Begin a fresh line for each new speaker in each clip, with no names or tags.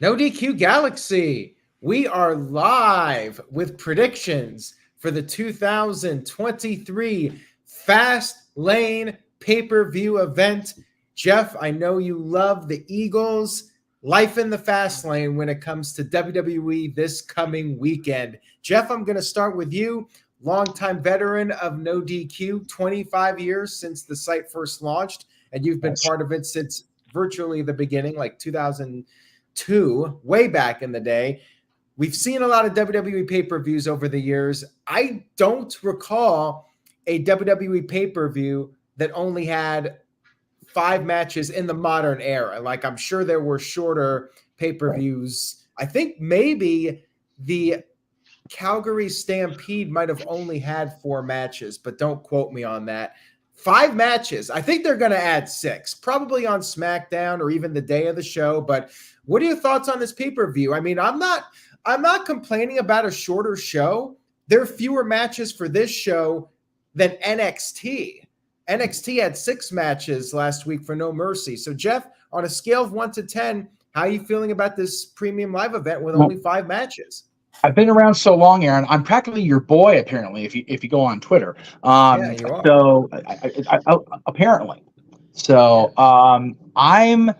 NoDQ Galaxy, we are live with predictions for the 2023 Fastlane pay-per-view event. Jeff, I know you love the Eagles. Life in the Fastlane when it comes to WWE this coming weekend. Jeff, I'm going to start with you. Longtime veteran of NoDQ, 25 years since the site first launched, and you've been part of it since virtually the beginning, like 2002, way back in the day. We've seen a lot of WWE pay-per-views over the years. I don't recall a WWE pay-per-view that only had 5 matches in the modern era. Like, I'm sure there were shorter pay-per-views. I think maybe the Calgary Stampede might have only had 4 matches, but don't quote me on that. 5 matches. I think they're going to add 6, probably on SmackDown or even the day of the show. But what are your thoughts on this pay-per-view? I mean, I'm not complaining about a shorter show. There are fewer matches for this show than NXT. NXT had 6 matches last week for No Mercy. So, Jeff, on a scale of 1 to 10, how are you feeling about this premium live event with only 5 matches?
I've been around so long, Aaron. I'm practically your boy, apparently, if you go on Twitter.
Yeah, you are.
So, apparently. So, I'm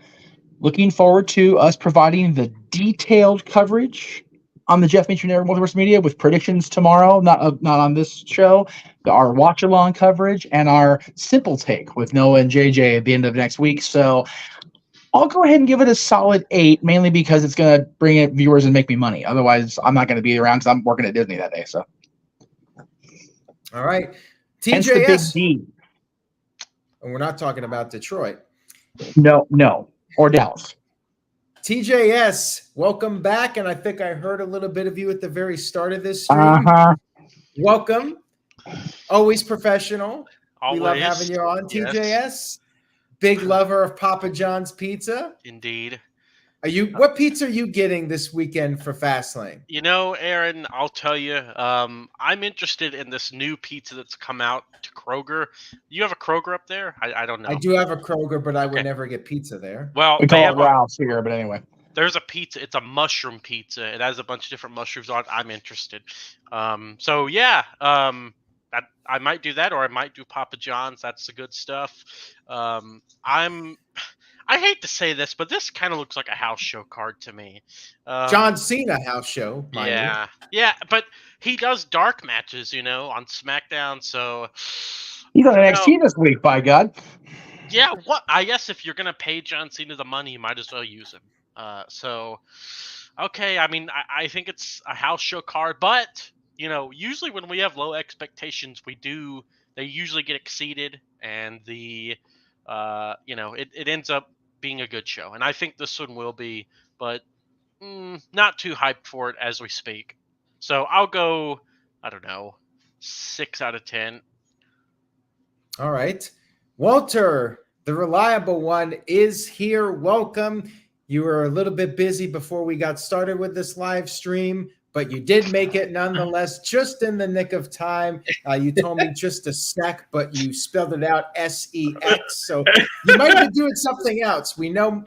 looking forward to us providing the detailed coverage on the Jeff Mitchell Multiverse Media with predictions tomorrow, not on this show, our watch-along coverage, and our simple take with Noah and JJ at the end of next week. So I'll go ahead and give it a solid 8, mainly because it's going to bring in viewers and make me money. Otherwise, I'm not going to be around because I'm working at Disney that day. So,
all right.
Hence the big D.
And we're not talking about Detroit.
No. Or Dallas.
TJS, welcome back. And I think I heard a little bit of you at the very start of this stream. Welcome. Always professional.
Always.
We love having you on, TJS.
Yes.
Big lover of Papa John's pizza.
Indeed.
What pizza are you getting this weekend for Fastlane?
You know, Aaron, I'll tell you, I'm interested in this new pizza that's come out to Kroger. You have a Kroger up there? I don't know.
I do have a Kroger, but I would never get pizza there.
Well,
we call it Ralph's here, but anyway.
There's a pizza. It's a mushroom pizza. It has a bunch of different mushrooms on it. I'm interested. So yeah, I might do that, or I might do Papa John's. That's the good stuff. I hate to say this, but this kind of looks like a house show card to me.
John Cena house show.
Yeah, but he does dark matches, on SmackDown. So
he's on NXT this week, by God.
Yeah, I guess if you're gonna pay John Cena the money, you might as well use him. Okay. I mean, I think it's a house show card, but usually when we have low expectations, they usually get exceeded, and it ends up being a good show. And I think this one will be, but not too hyped for it as we speak. So I'll go, 6 out of 10.
All right. Walter, the reliable one, is here. Welcome. You were a little bit busy before we got started with this live stream, but you did make it nonetheless, just in the nick of time. You told me just a sec, but you spelled it out S-E-X. So you might be doing something else. We know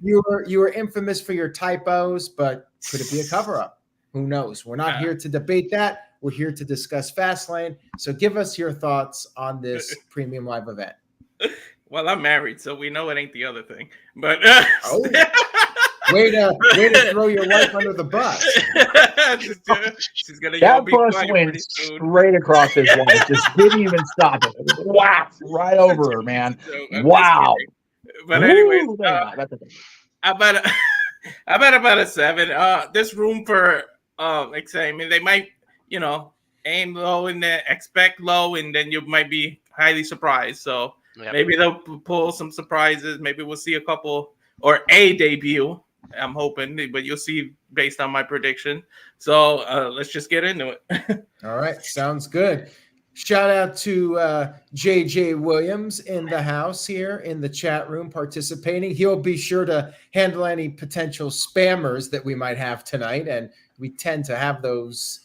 you were infamous for your typos, but could it be a cover-up? Who knows? We're not here to debate that. We're here to discuss Fastlane. So give us your thoughts on this premium live event.
Well, I'm married, so we know it ain't the other thing. But
Way to throw your wife under the bus.
She's gonna
that bus went straight across his wife. Just didn't even stop it. Wow, right over her, man. Wow.
But anyways, I'm at about a 7. There's room for they might, aim low and then expect low, and then you might be highly surprised. So maybe they'll pull some surprises. Maybe we'll see a couple or a debut. I'm hoping, but you'll see based on my prediction. So let's just get into it.
All right. Sounds good. Shout out to JJ Williams in the house here in the chat room participating. He'll be sure to handle any potential spammers that we might have tonight. And we tend to have those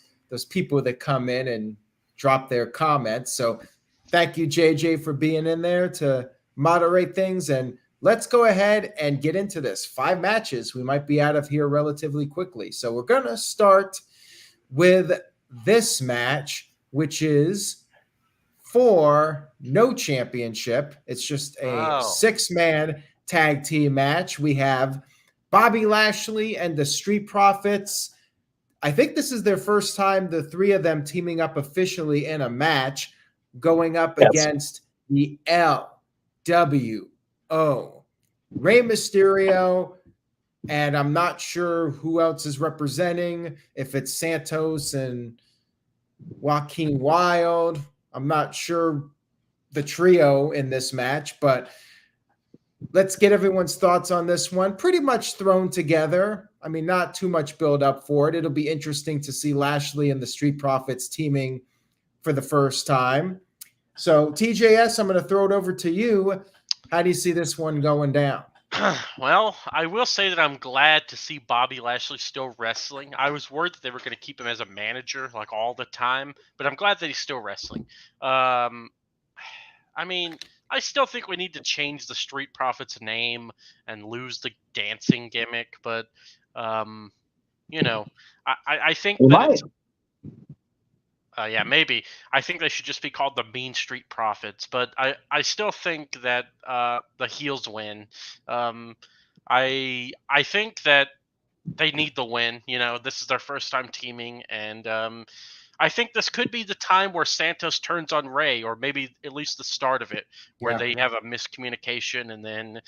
people that come in and drop their comments. So Thank you, JJ, for being in there to moderate things. And let's go ahead and get into this. 5 matches. We might be out of here relatively quickly. So we're going to start with this match, which is for no championship. It's just a 6-man tag team match. We have Bobby Lashley and the Street Profits. I think this is their first time, the 3 of them teaming up officially in a match, going up against the LWO. Rey Mysterio, and I'm not sure who else is representing, if it's Santos and Joaquin Wilde. I'm not sure the trio in this match, but let's get everyone's thoughts on this one. Pretty much thrown together. I mean, not too much build up for it. It'll be interesting to see Lashley and the Street Profits teaming for the first time. So, TJS, I'm going to throw it over to you. How do you see this one going down?
Well, I will say that I'm glad to see Bobby Lashley still wrestling. I was worried that they were going to keep him as a manager like all the time, but I'm glad that he's still wrestling. I mean, I still think we need to change the Street Profits name and lose the dancing gimmick, but you know, I think that maybe. I think they should just be called the Mean Street Profits, but I still think that the heels win. I think that they need the win. You know, this is their first time teaming, and I think this could be the time where Santos turns on Rey, or maybe at least the start of it, where they have a miscommunication, and then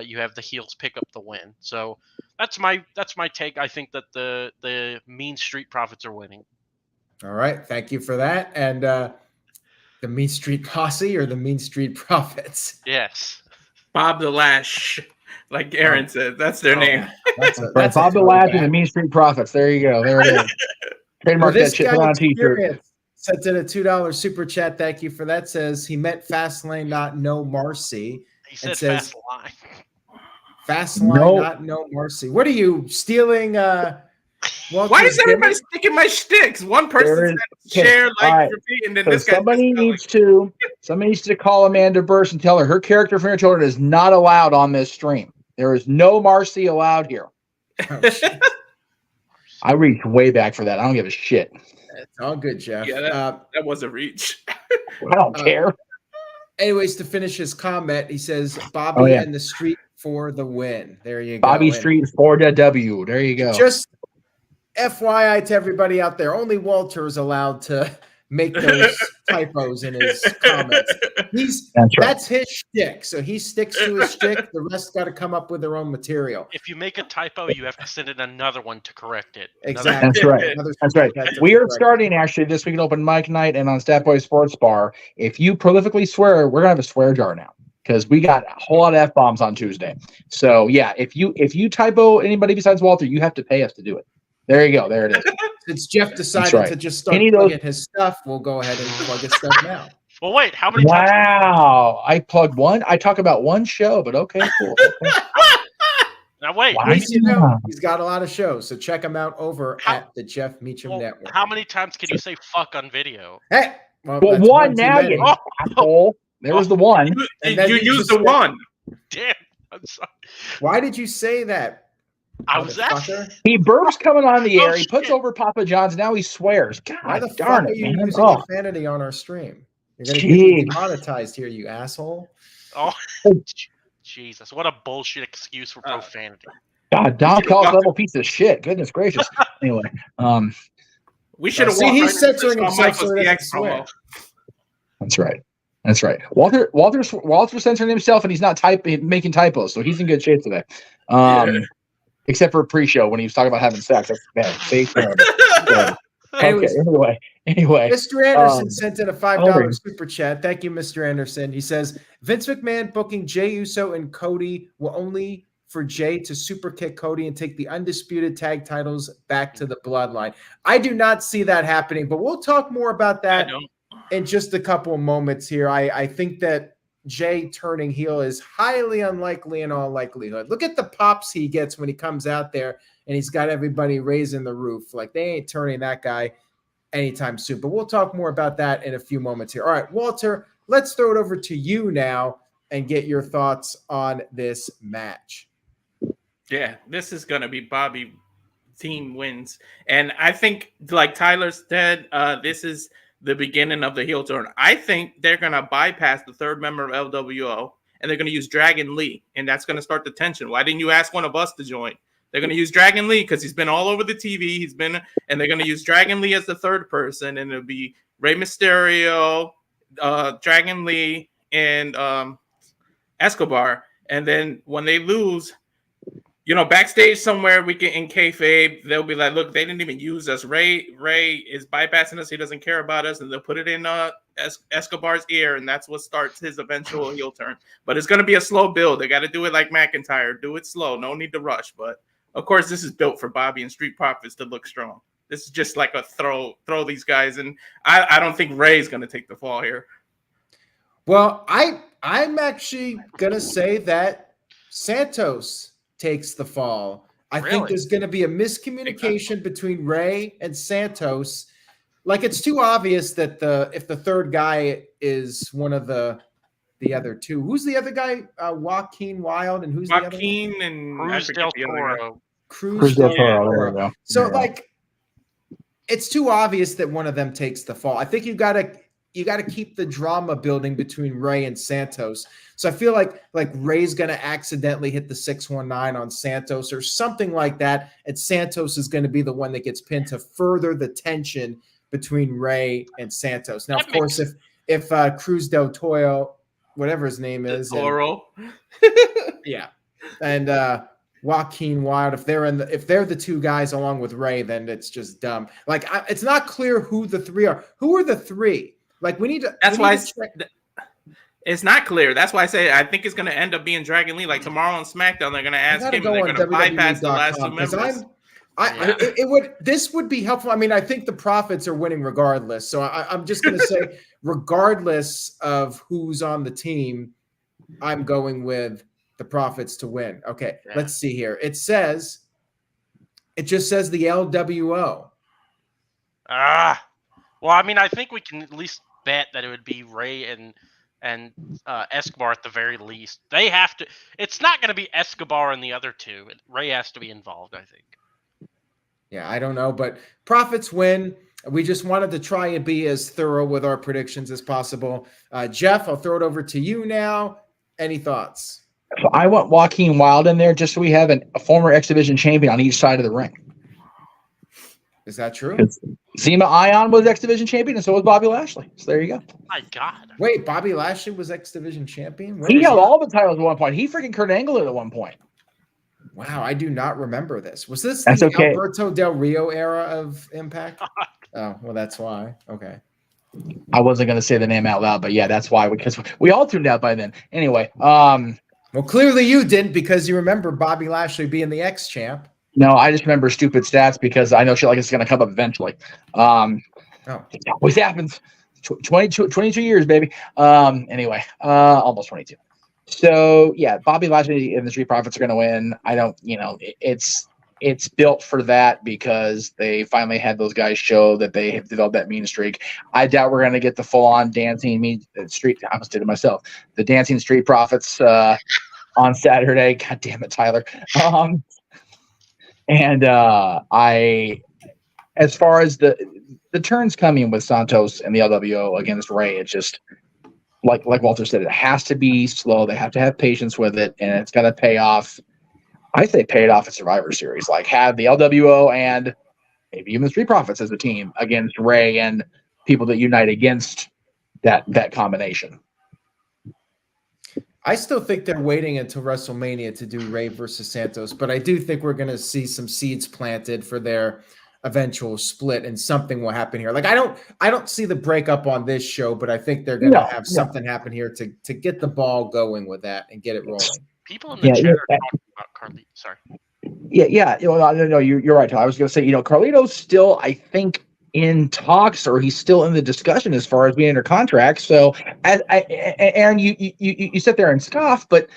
you have the heels pick up the win. So that's my take. I think that the Mean Street Profits are winning.
All right. Thank you for that. And the Mean Street Posse or the Mean Street Profits?
Yes.
Bob the Lash, like Aaron said. That's their name.
That's Bob the Lash and the Mean Street Profits. There you go. There it is. Trademark that shit. Put on a t-shirt.
Sent in a $2 super chat. Thank you for that. Says he meant Fastlane, not No Marcy.
He said Fastlane.
Fastlane, not No Marcy. What are you stealing?
Why is everybody sticking my sticks? One person said share, like, repeat, and then
so
this guy.
Somebody needs to call Amanda Burst and tell her character from her children is not allowed on this stream. There is no Marcy allowed here.
Oh,
I reached way back for that. I don't give a shit.
It's all good, Jeff.
Yeah, that was a reach.
I don't care.
Anyways, to finish his comment, he says Bobby and the Street for the win. There you go.
Bobby Street for the W. There you go.
Just FYI to everybody out there, only Walter is allowed to make those typos in his comments. That's his shtick. So he sticks to his shtick. The rest got to come up with their own material.
If you make a typo, you have to send in another one to correct it.
Exactly.
That's right. We are starting actually this week at Open Mic Night and on Stat Boy Sports Bar. If you prolifically swear, we're gonna have a swear jar now, because we got a whole lot of F-bombs on Tuesday. So yeah, if you typo anybody besides Walter, you have to pay us to do it. There you go. There it is.
Since Jeff decided to just start plugging his stuff, we'll go ahead and plug his stuff now.
Well, wait. How many
times? Wow. I plugged one. I talk about one show, but okay, cool. Okay.
Now, wait.
He's got a lot of shows, so check him out over at the Jeff Meacham Network.
How many times can you say fuck on video?
Hey!
Well, one now, you asshole. There was the one.
You used the one.
Damn. I'm sorry.
Why did you say that?
I was asking.
He burps coming on the air. He puts over Papa John's. Now he swears. God
why the
darn
fuck
it,
are you
man.
using profanity on our stream? You're going to get demonetized here, you asshole.
Oh, Jesus. What a bullshit excuse for profanity.
God, Don calls level piece of shit. Goodness gracious. Anyway,
we should have
he's censoring himself so that
That's right. That's right. Walter's censoring himself, and he's not making typos, so he's in good shape today. Except for pre-show when he was talking about having sex. That's bad. Anyway.
Mr. Anderson sent in a $5 super chat. Thank you, Mr. Anderson. He says, Vince McMahon booking Jey Uso and Cody will only for Jey to super kick Cody and take the undisputed tag titles back to the Bloodline. I do not see that happening, but we'll talk more about that in just a couple of moments here. I think that Jey turning heel is highly unlikely in all likelihood. Look at the pops he gets when he comes out there and he's got everybody raising the roof. Like, they ain't turning that guy anytime soon. But we'll talk more about that in a few moments here. All right, Walter, let's throw it over to you now and get your thoughts on this match.
Yeah, this is going to be Bobby team wins. And I think, like Tyler said, this is the beginning of the heel turn. I think they're going to bypass the third member of LWO, and they're going to use Dragon Lee, and that's going to start the tension. Why didn't you ask one of us to join? They're going to use Dragon Lee because he's been all over the TV. And they're going to use Dragon Lee as the third person, and it'll be Rey Mysterio, Dragon Lee, and Escobar. And then when they lose, backstage somewhere, we can in kayfabe, they'll be like, look, they didn't even use us. Ray is bypassing us. He doesn't care about us. And they'll put it in Escobar's ear, and that's what starts his eventual heel turn. But it's going to be a slow build. They got to do it like McIntyre. Do it slow. No need to rush. But, of course, this is built for Bobby and Street Profits to look strong. This is just like a throw these guys. And I don't think Ray's going to take the fall here.
Well, I'm actually going to say that Santos takes the fall. I think there's going to be a miscommunication between Rey and Santos. Like, it's too obvious that if the third guy is one of the other two. Who's the other guy? Joaquin Wilde, and who's
Joaquin
the other?
And
Cruz del Toro.
Cruz del
Toro.
Toro. So it's too obvious that one of them takes the fall. I think you got to keep the drama building between Rey and Santos. So I feel like Rey's going to accidentally hit the 619 on Santos or something like that, and Santos is going to be the one that gets pinned to further the tension between Rey and Santos. Now, of course, if Cruz del Toro, whatever his name is,
Toro,
and Joaquin Wilde, if they're the two guys along with Rey, then it's just dumb. Like, it's not clear who the three are. Who are the three? Like, we need to.
That's why it's not clear. That's why I say I think it's going to end up being Dragon Lee. Like, tomorrow on SmackDown, they're going to ask him, and they're going to bypass the last two members.
This would be helpful. I mean, I think the Profits are winning regardless. So I'm just going to say, regardless of who's on the team, I'm going with the Profits to win. Okay, Let's see here. It just says the LWO.
Well, I mean, I think we can at least bet that it would be Rey and Escobar at the very least. They have to. It's not going to be Escobar and the other two. Rey has to be involved, I think.
Yeah, I don't know, but Profits win. We just wanted to try and be as thorough with our predictions as possible. Jeff, I'll throw it over to you now. Any thoughts?
So I want Joaquin Wilde in there just so we have a former X Division champion on each side of the ring.
Is that true?
Zema Ion was X Division champion, and so was Bobby Lashley. So there you go.
My God.
Wait, Bobby Lashley was X Division champion?
He held all the titles at one point. He freaking Kurt Angle at one point.
Wow, I do not remember this. Was this
the
Alberto Del Rio era of Impact? Oh, well, that's why. Okay.
I wasn't going to say the name out loud, but yeah, that's why, because we all tuned out by then. Anyway. Well,
clearly you didn't, because you remember Bobby Lashley being the X champ.
No, I just remember stupid stats because I know shit like it's going to come up eventually. It always happens. 22 years, baby. Anyway, almost 22. So yeah, Bobby Lashley and the Street Profits are going to win. I don't, it's built for that because they finally had those guys show that they have developed that mean streak. I doubt we're going to get the full on dancing mean streak. I almost did it myself. The dancing Street Profits on Saturday. God damn it, Tyler. As far as the turns coming with Santos and the LWO against Rey, it's just like Walter said, it has to be slow. They have to have patience with it, and it's got to pay off. I say pay it off at Survivor Series. Like, have the LWO and maybe even the Street Profits as a team against Rey and people that unite against that combination.
I still think they're waiting until WrestleMania to do Rey versus Santos, but I do think we're going to see some seeds planted for their eventual split, and something will happen here. Like, I don't see the breakup on this show, but I think they're going to have something happen here to get the ball going with that and get it rolling.
People in the chat are talking about Carlito. Sorry.
Yeah. No, you're right. I was going to say, Carlito's still, I think, in talks, or he's still in the discussion as far as being under contract. So, Aaron, you sit there and scoff, but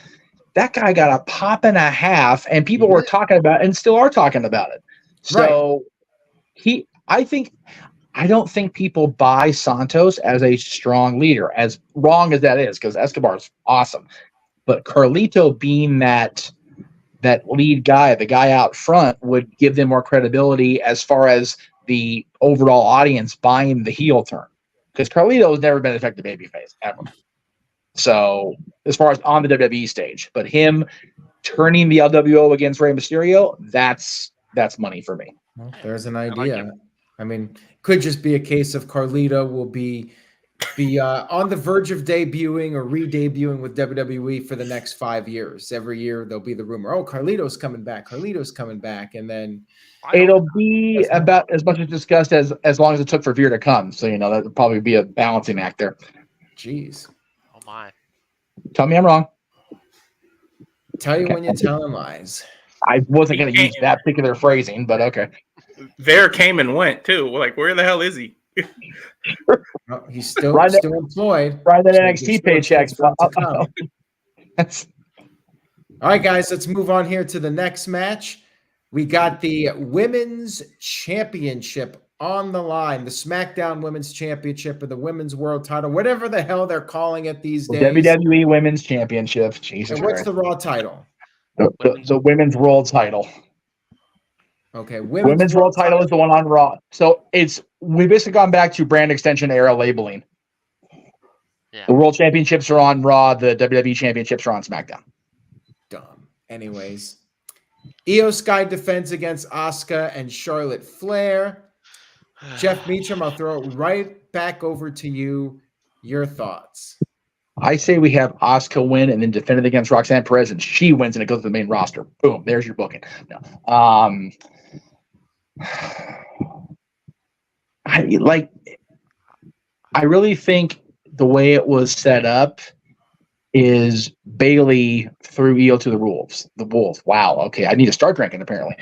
that guy got a pop and a half, and people were talking about it and still are talking about it. So, I think I don't think people buy Santos as a strong leader, as wrong as that is, because Escobar is awesome. But Carlito being that lead guy, the guy out front, would give them more credibility as far as the overall audience buying the heel turn. Because Carlito has never been an effective babyface, ever. So, as far as on the WWE stage, but him turning the LWO against Rey Mysterio, that's money for me.
Well, there's an idea. I mean, could just be a case of Carlito will be on the verge of debuting or re-debuting with WWE for the next 5 years. Every year there'll be the rumor, oh, Carlito's coming back, and then
it'll be about as much as discussed as long as it took for Veer to come. So that would probably be a balancing act there.
Jeez.
Oh my.
Tell me I'm wrong.
Tell you when you're telling lies.
I wasn't going to use that particular phrasing, but okay.
Veer came and went too. Like, where the hell is he?
Well, he's still employed.
Right, that NXT paychecks.
All right, guys, let's move on here to the next match. We got the Women's Championship on the line, the SmackDown Women's Championship or the Women's World Title, whatever the hell they're calling it these days.
WWE Women's Championship. Jesus
and what's
Christ.
the Raw title?
The Women's World Title.
Okay,
Women's World Title is the one on Raw. So we basically gone back to brand extension era labeling.
Yeah.
The World Championships are on Raw. The WWE Championships are on SmackDown.
Dumb. Anyways, Io Sky defends against Asuka and Charlotte Flair. Jeff Meacham, I'll throw it right back over to you. Your thoughts?
I say we have Asuka win and then defend it against Roxanne Perez, and she wins and it goes to the main roster. Boom, there's your booking. No. I really think the way it was set up is Bayley threw Io to the wolves. The wolves. Wow. Okay, I need to start drinking apparently.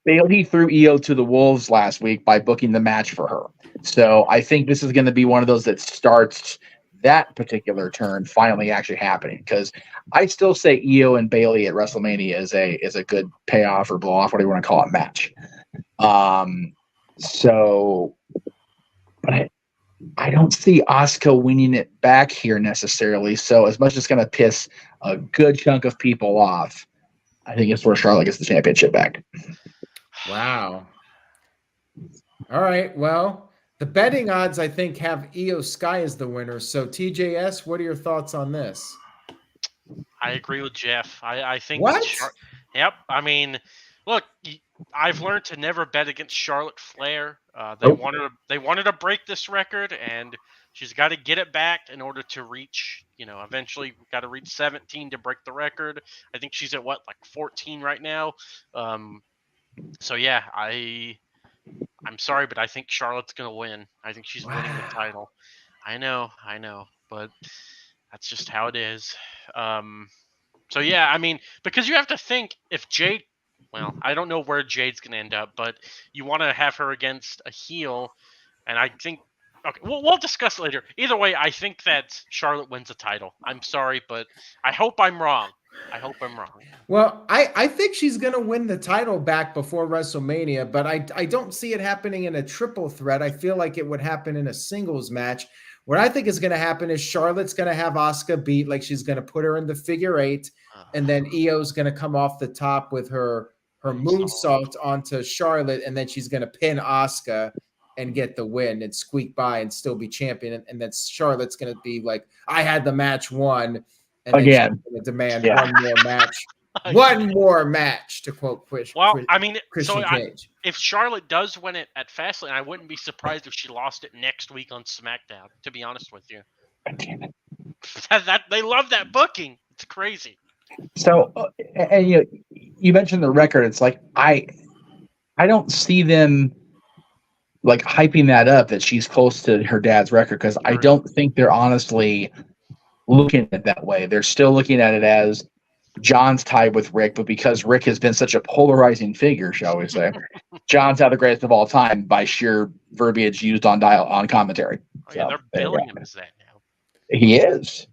Bayley threw Io to the wolves last week by booking the match for her. So I think this is going to be one of those that starts that particular turn finally actually happening, because I still say Io and Bayley at WrestleMania is a good payoff or blow off, whatever you want to call it, match. But I don't see Asuka winning it back here necessarily. So as much as it's going to piss a good chunk of people off, I think it's where Charlotte gets the championship back.
Wow. All right. Well, the betting odds, I think, have Io Sky as the winner. So, TJS, what are your thoughts on this?
I agree with Jeff. I think.
What?
Yep. I mean, look, I've learned to never bet against Charlotte Flair. They wanted to break this record, and she's got to get it back in order to reach. Eventually, we've got to reach 17 to break the record. I think she's at 14 right now. So yeah, I'm sorry, but I think Charlotte's gonna win. I think she's winning the title. I know, but that's just how it is. So yeah, I mean, because you have to think if Jade, I don't know where Jade's gonna end up, but you want to have her against a heel, and I think we'll discuss it later. Either way, I think that Charlotte wins the title. I'm sorry, but I hope I'm wrong. Well,
I think she's going to win the title back before WrestleMania, but I don't see it happening in a triple threat. I feel like it would happen in a singles match. What I think is going to happen is Charlotte's going to have Asuka beat, like she's going to put her in the figure 8, and then Io's going to come off the top with her moonsault onto Charlotte, and then she's going to pin Asuka and get the win and squeak by and still be champion. And then Charlotte's going to be like, I had the match won. And
again,
demand one more match. One more match, to quote Christian Cage.
If Charlotte does win it at Fastlane, I wouldn't be surprised if she lost it next week on SmackDown, to be honest with you. They love that booking. It's crazy.
So, and you mentioned the record. It's like I don't see them like hyping that up that she's close to her dad's record, because I don't think they're honestly looking at it that way. They're still looking at it as John's tied with Rick, but because Rick has been such a polarizing figure, shall we say, John's now the greatest of all time by sheer verbiage used on commentary.
Oh, yeah, they're billing him as that now.
He is.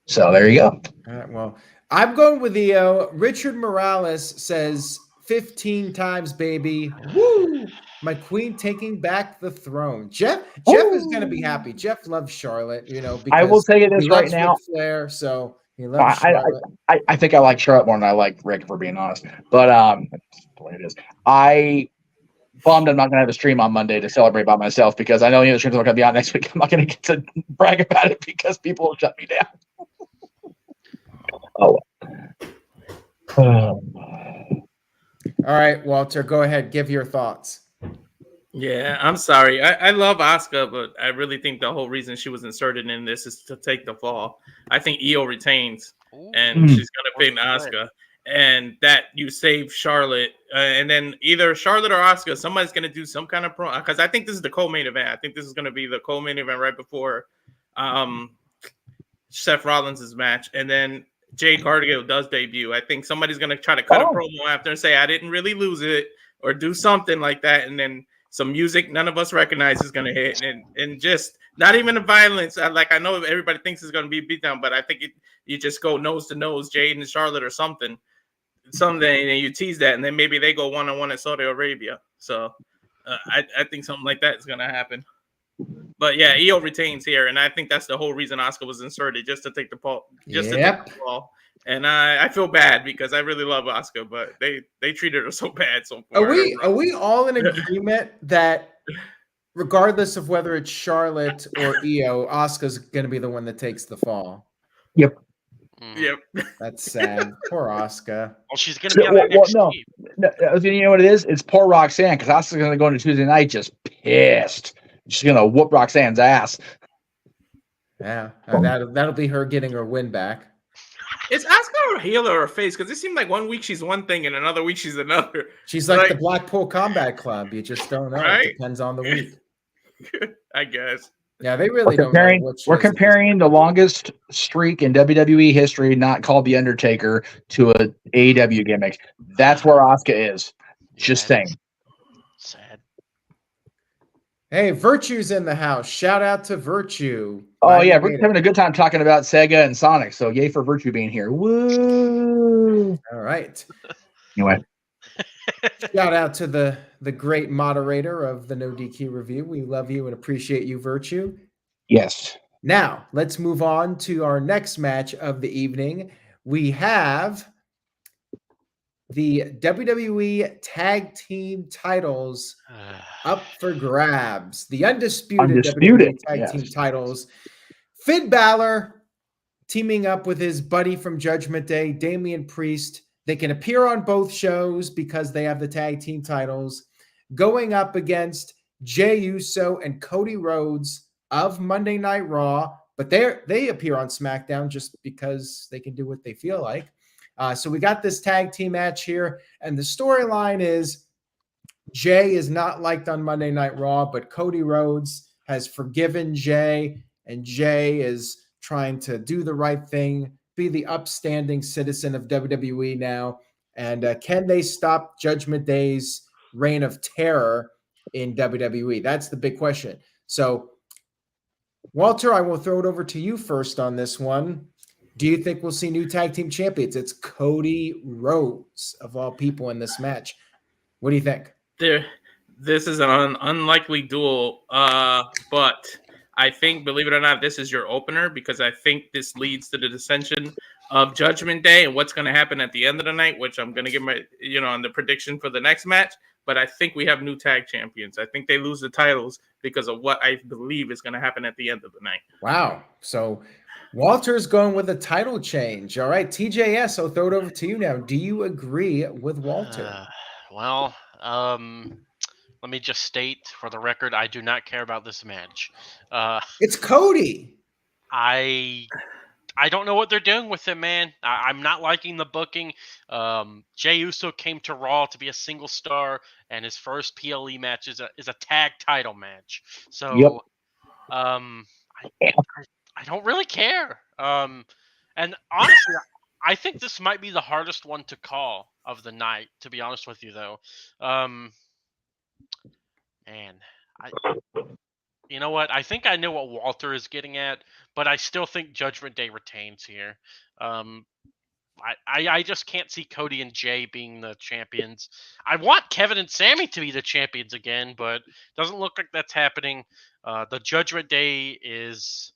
So there you go.
All right, well, I'm going with Io. Richard Morales says 15 times, baby. Woo! My queen taking back the throne. Jeff is going to be happy. Jeff loves Charlotte, because
I will tell you this
he
right
loves
now.
Ric Flair, so he loves
I,
Charlotte.
I think I like Charlotte more than I like Rick, for being honest. But that's the way it is. I bummed I'm not going to have a stream on Monday to celebrate by myself because I know the other streams are going to be on next week. I'm not going to get to brag about it because people will shut me down. Oh.
All right, Walter, go ahead. Give your thoughts.
Yeah, I'm sorry. I love Asuka, but I really think the whole reason she was inserted in this is to take the fall. I think Io retains, and she's going to pin Asuka. And that you save Charlotte, and then either Charlotte or Asuka, somebody's going to do some kind of promo. Because I think this is the co-main event. I think this is going to be the co-main event right before Seth Rollins' match. And then Jade Cargill does debut. I think somebody's going to try to cut a promo after and say, I didn't really lose it, or do something like that. And then some music none of us recognize is going to hit. And just not even the violence. I know everybody thinks it's going to be beat down, but I think you just go nose to nose, Jade and Charlotte or something. Someday, and you tease that, and then maybe they go one-on-one at Saudi Arabia. So I think something like that is going to happen. But yeah, Io retains here, and I think that's the whole reason Asuka was inserted, just to take the ball, to take the ball. And I feel bad because I really love Asuka, but they treated her so bad so far.
Are we all in agreement that regardless of whether it's Charlotte or Io, Asuka's going to be the one that takes the fall?
Yep.
Yep.
That's sad. Poor Asuka.
Well, she's going to be on the next team.
No, you know what it is? It's poor Roxanne, because Asuka's going to go into Tuesday night just pissed. She's going to whoop Roxanne's ass.
Yeah, that'll be her getting her win back.
Is Asuka a heel or a face? Because it seemed like one week she's one thing and another week she's another.
She's like the Blackpool Combat Club. You just don't know. Right? It depends on the week.
I guess.
Yeah, they really don't know.
We're comparing the longest streak in WWE history, not called The Undertaker, to a AEW gimmick. That's where Asuka is. Just saying.
Sad.
Hey, Virtue's in the house. Shout out to Virtue.
Oh, yeah. We're having a good time talking about Sega and Sonic. So, yay for Virtue being here. Woo!
All right.
Anyway.
Shout out to the great moderator of the NoDQ review. We love you and appreciate you, Virtue.
Yes.
Now, let's move on to our next match of the evening. We have the WWE Tag Team titles up for grabs. The undisputed WWE Tag Team titles. Finn Bálor teaming up with his buddy from Judgment Day, Damian Priest. They can appear on both shows because they have the tag team titles, going up against Jey Uso and Cody Rhodes of Monday Night Raw, but they appear on SmackDown just because they can do what they feel like. So we got this tag team match here, and the storyline is Jey is not liked on Monday Night Raw, but Cody Rhodes has forgiven Jey, and Jey is trying to do the right thing, be the upstanding citizen of WWE now. And can they stop Judgment Day's reign of terror in WWE? That's the big question. So, Walter, I will throw it over to you first on this one. Do you think we'll see new tag team champions? It's Cody Rhodes, of all people, in this match. What do you think?
This is an unlikely duel, but I think, believe it or not, this is your opener because I think this leads to the dissension of Judgment Day and what's going to happen at the end of the night, which I'm going to give my, on the prediction for the next match. But I think we have new tag champions. I think they lose the titles because of what I believe is going to happen at the end of the night.
Wow. So Walter's going with a title change. All right, TJS, I'll throw it over to you now. Do you agree with Walter?
Let me just state for the record, I do not care about this match.
It's Cody.
I don't know what they're doing with him, man. I'm not liking the booking. Jey Uso came to Raw to be a single star, and his first PLE match is a tag title match. So, I don't really care. And honestly, I think this might be the hardest one to call of the night, to be honest with you, though. You know what? I think I know what Walter is getting at, but I still think Judgment Day retains here. I just can't see Cody and Jay being the champions. I want Kevin and Sammy to be the champions again, but doesn't look like that's happening. The Judgment Day is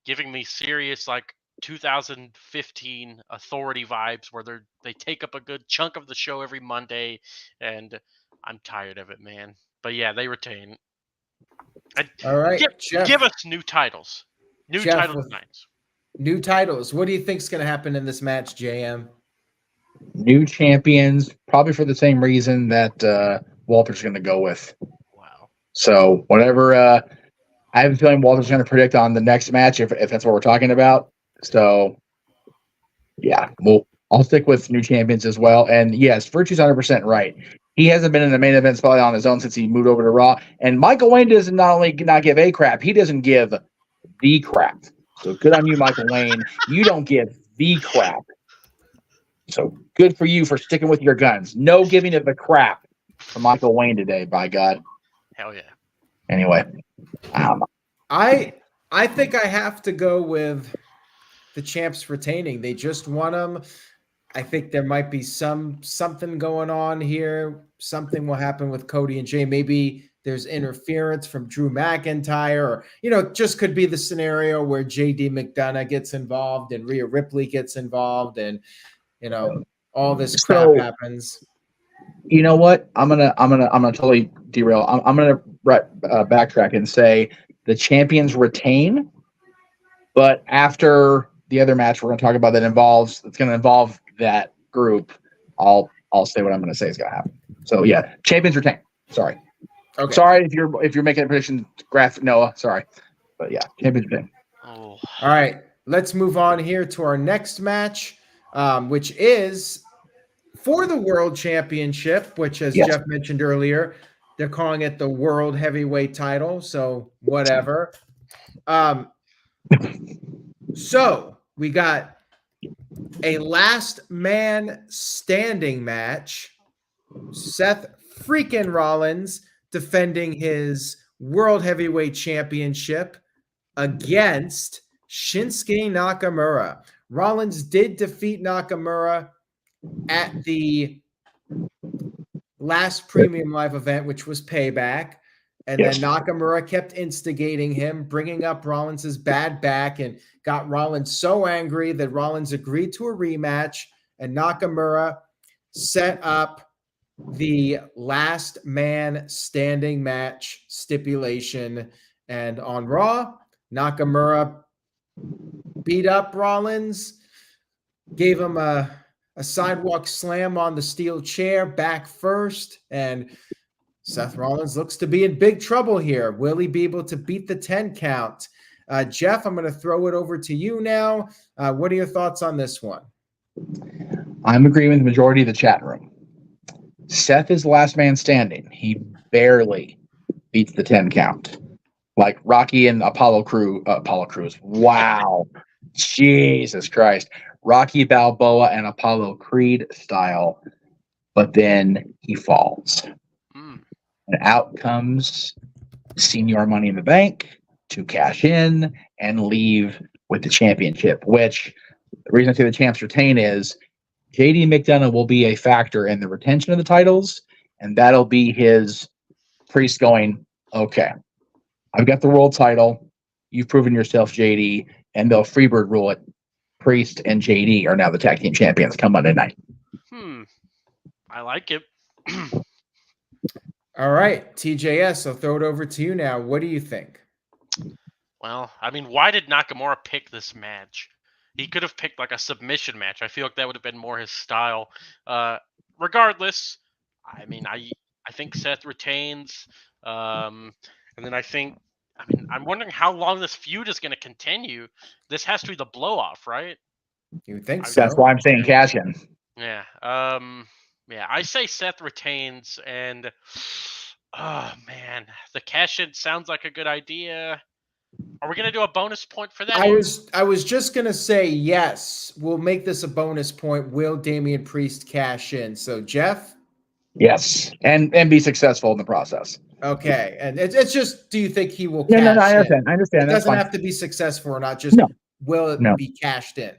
giving me serious 2015 Authority vibes, where they take up a good chunk of the show every Monday, and I'm tired of it, man. But yeah, they retain.
All right,
give us new titles, titles nights.
New titles. What do you think's going to happen in this match, JM?
New champions, probably for the same reason that Walter's going to go with.
Wow.
So whatever. I have a feeling Walter's going to predict on the next match if that's what we're talking about. So yeah, I'll stick with new champions as well. And yes, Virtue's 100% right. He hasn't been in the main event spot on his own since he moved over to Raw. And Michael Wayne doesn't not only not give a crap, he doesn't give the crap. So good on you, Michael Wayne. You don't give the crap. So good for you for sticking with your guns. No giving of the crap for Michael Wayne today, by God.
Hell yeah.
Anyway.
I think I have to go with the champs retaining. They just won them. I think there might be something going on here. Something will happen with Cody and Jay. Maybe there's interference from Drew McIntyre, or, it just could be the scenario where JD McDonough gets involved and Rhea Ripley gets involved, and all this crap happens.
You know what? I'm gonna totally derail. I'm gonna backtrack and say the champions retain, but after the other match we're gonna talk about it's gonna involve that group. I'll say what I'm gonna say is gonna happen. So yeah, champions retain. Sorry. Okay. Sorry if you're making a prediction, graphic Noah. Sorry, but yeah, champions retain.
Oh.
All right, let's move on here to our next match, which is for the World Championship, which, as Jeff mentioned earlier, they're calling it the World Heavyweight title. So whatever. So we got a last man standing match. Seth Freakin Rollins defending his World Heavyweight Championship against Shinsuke Nakamura. Rollins did defeat Nakamura at the last Premium Live event, which was Payback. And then Nakamura kept instigating him, bringing up Rollins' bad back, and got Rollins so angry that Rollins agreed to a rematch, and Nakamura set up the last man standing match stipulation. And on Raw, Nakamura beat up Rollins, gave him a sidewalk slam on the steel chair, back first, and Seth Rollins looks to be in big trouble here. Will he be able to beat the 10 count? Jeff, I'm going to throw it over to you now. What are your thoughts on this one?
I'm agreeing with the majority of the chat room. Seth is the last man standing. He barely beats the 10 count. Like Rocky and Apollo Crews. Wow. Jesus Christ. Rocky Balboa and Apollo Creed style. But then he falls. And out comes Senior Money in the Bank to cash in and leave with the championship, which the reason I say the champs retain is JD McDonough will be a factor in the retention of the titles, and that'll be his priest going, okay, I've got the world title. You've proven yourself, JD, and they'll Freebird rule it. Priest and JD are now the tag team champions come Monday night.
I like it.
All right, TJS, I'll throw it over to you now. What do you think?
Well, I mean, why did Nakamura pick this match? He could have picked like a submission match. I feel like that would have been more his style. Regardless, I mean, I think Seth retains. And then I'm wondering how long this feud is going to continue. This has to be the blow-off, right?
You would think so.
That's why I'm saying cash in.
Yeah. Yeah, I say Seth retains, and oh man, the cash-in sounds like a good idea. Are we gonna do a bonus point for that?
I was just gonna say yes. We'll make this a bonus point. Will Damian Priest cash in? So Jeff?
Yes, and be successful in the process.
Okay, and it's just, do you think he will cash in?
I understand.
It doesn't have to be successful or not. Just will it be cashed in?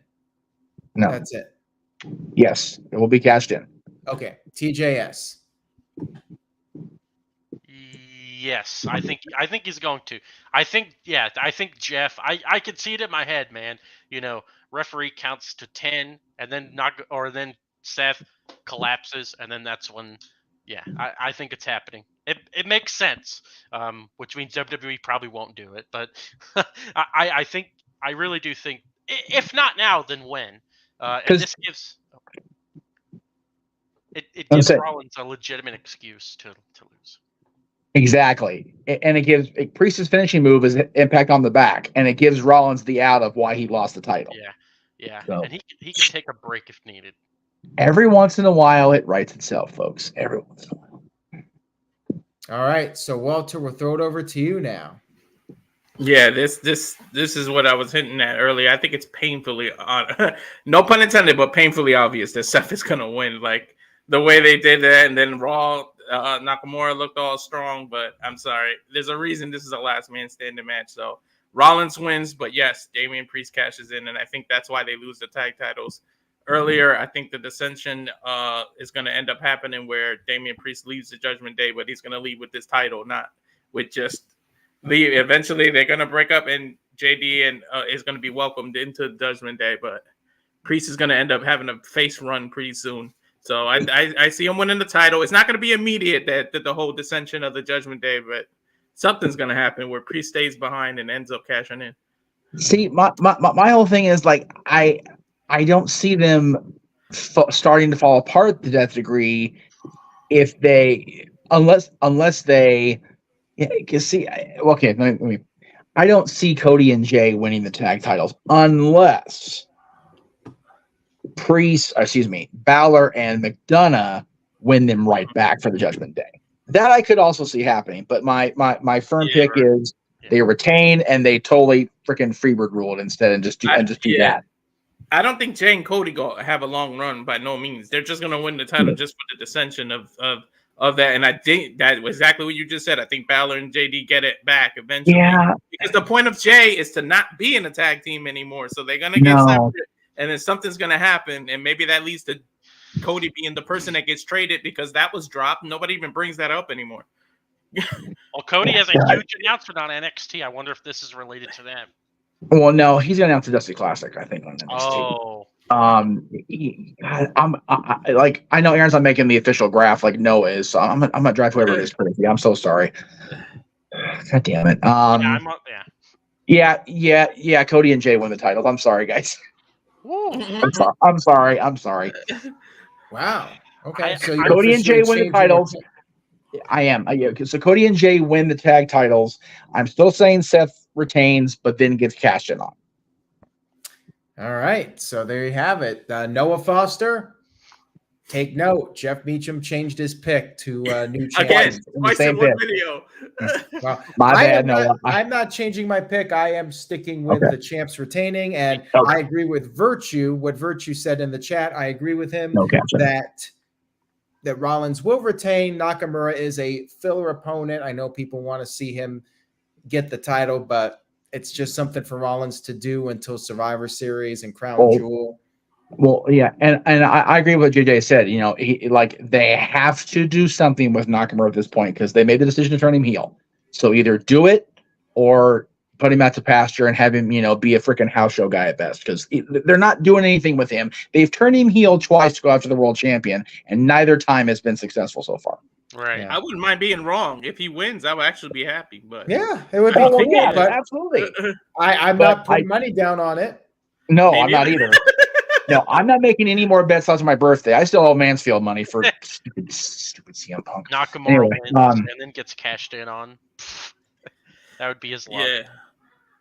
No,
that's it.
Yes, it will be cashed in.
Okay, TJS.
Yes, I think he's going to. I think Jeff. I could see it in my head, man. Referee counts to 10, and then Seth collapses, and then that's when. Yeah, I think it's happening. It makes sense. Which means WWE probably won't do it, but I really do think if not now, then when? And this gives it gives Rollins a legitimate excuse to lose.
Exactly. And it gives Priest's finishing move is impact on the back, and it gives Rollins the out of why he lost the title.
Yeah.
So,
and he can take a break if needed.
Every once in a while, it writes itself, folks. Every once in a while.
All right, so Walter, we'll throw it over to you now.
Yeah, this is what I was hinting at earlier. I think it's painfully no pun intended, but painfully obvious that Seth is gonna win. Like the way they did that, and then Raw. Nakamura looked all strong, but I'm sorry. There's a reason this is a last man standing match. So Rollins wins, but yes, Damian Priest cashes in, and I think that's why they lose the tag titles earlier. I think the dissension is going to end up happening where Damian Priest leaves the Judgment Day, but he's going to leave with this title, not with just leave. Eventually, they're going to break up, and JD and is going to be welcomed into Judgment Day, but Priest is going to end up having a face run pretty soon. So I see him winning the title. It's not going to be immediate that the whole dissension of the Judgment Day, but something's going to happen where Priest stays behind and ends up cashing in.
See, my whole thing is like I don't see them starting to fall apart to that degree if they unless they see. Okay, let me. I don't see Cody and Jay winning the tag titles unless Bálor and McDonough win them right back for the Judgment Day. That I could also see happening, but my firm pick is they retain and they totally freaking Freebird rule it instead and just do that.
I don't think Jay and Cody have a long run by no means. They're just going to win the title just for the dissension of that. And I think that was exactly what you just said. I think Bálor and JD get it back eventually. Yeah. Because the point of Jay is to not be in a tag team anymore. So they're going to get separate. And then something's going to happen, and maybe that leads to Cody being the person that gets traded because that was dropped. Nobody even brings that up anymore.
Well, Cody has a huge announcement on NXT. I wonder if this is related to that.
Well, no, he's going to announce the Dusty Classic, I think, on NXT.
Oh.
I know Aaron's not making the official graph like Noah is, so I'm gonna drive whoever it is crazy. I'm so sorry. God damn it. Yeah, Cody and Jay win the titles. I'm sorry, guys. I'm sorry.
Wow. Okay. So
Cody and Jay win the titles. I am. So Cody and Jay win the tag titles. I'm still saying Seth retains, but then gets cashed in on.
All right. So there you have it. Noah Foster. Take note. Jeff Meacham changed his pick to new champion.
Twice in one video.
Well,
my bad, Noah.
I'm not changing my pick. I am sticking with the champs retaining, and I agree with Virtue. What Virtue said in the chat, I agree with him that Rollins will retain. Nakamura is a filler opponent. I know people want to see him get the title, but it's just something for Rollins to do until Survivor Series and Crown Jewel.
Well, yeah, and I agree with what JJ said. They have to do something with Nakamura at this point because they made the decision to turn him heel. So either do it or put him out to pasture and have him, be a freaking house show guy at best because they're not doing anything with him. They've turned him heel twice to go after the world champion, and neither time has been successful so far.
Right.
Yeah. I wouldn't mind being wrong. If he wins, I would actually be happy. But
yeah, it would be cool.
Yeah,
but
absolutely.
I'm not putting money down on it.
No, I'm not either. No, I'm not making any more bets on my birthday. I still owe Mansfield money for stupid CM Punk.
Nakamura wins and then gets cashed in on. That would be his luck.
Yeah.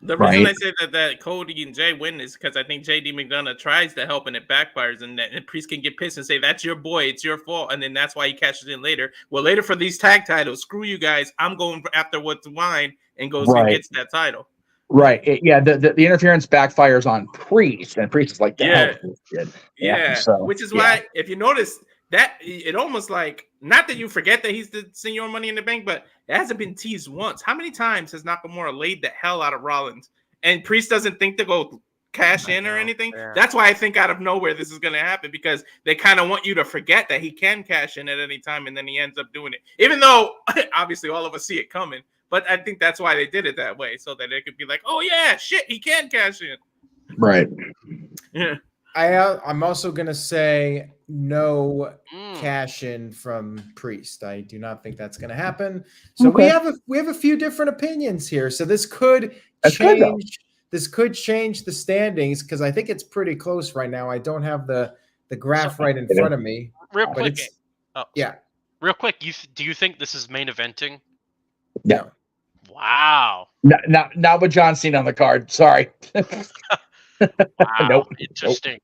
The reason I say that Cody and Jay win is because I think JD McDonough tries to help and it backfires, and Priest can get pissed and say, that's your boy, it's your fault, and then that's why he cashes in later. Well, later for these tag titles, screw you guys, I'm going after what's mine, and goes and gets that title.
Right. The interference backfires on Priest, and Priest is like,
yeah.
So,
which is why, if you notice, that it almost like, not that you forget that he's the Senior Money in the Bank, but it hasn't been teased once. How many times has Nakamura laid the hell out of Rollins? And Priest doesn't think to go cash in or anything.
Yeah.
That's why I think out of nowhere this is going to happen, because they kind of want you to forget that he can cash in at any time, and then he ends up doing it. Even though obviously all of us see it coming, but I think that's why they did it that way, so that they could be like, oh yeah, shit, he can cash in.
Right.
Yeah.
I'm also gonna say no cash in from Priest. I do not think that's gonna happen. So we have a few different opinions here. So this could change. This could change the standings, because I think it's pretty close right now. I don't have the graph right in front of me.
Real quick.
Yeah.
Real quick. Do you think this is main eventing?
No.
Wow.
Not with John Cena on the card. Sorry.
Wow.
Nope.
Interesting.
Nope.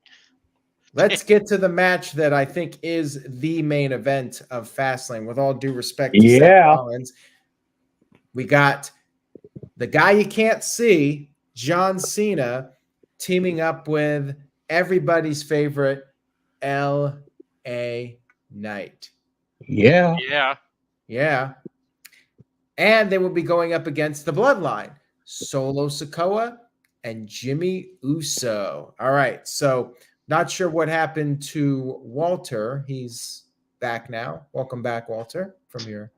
Let's get to the match that I think is the main event of Fastlane. With all due respect to Seth Rollins, we got the guy you can't see, John Cena, teaming up with everybody's favorite LA Knight.
Yeah.
And they will be going up against the Bloodline, Solo Sikoa and Jimmy Uso. All right, so not sure what happened to Walter. He's back now. Welcome back, Walter, from your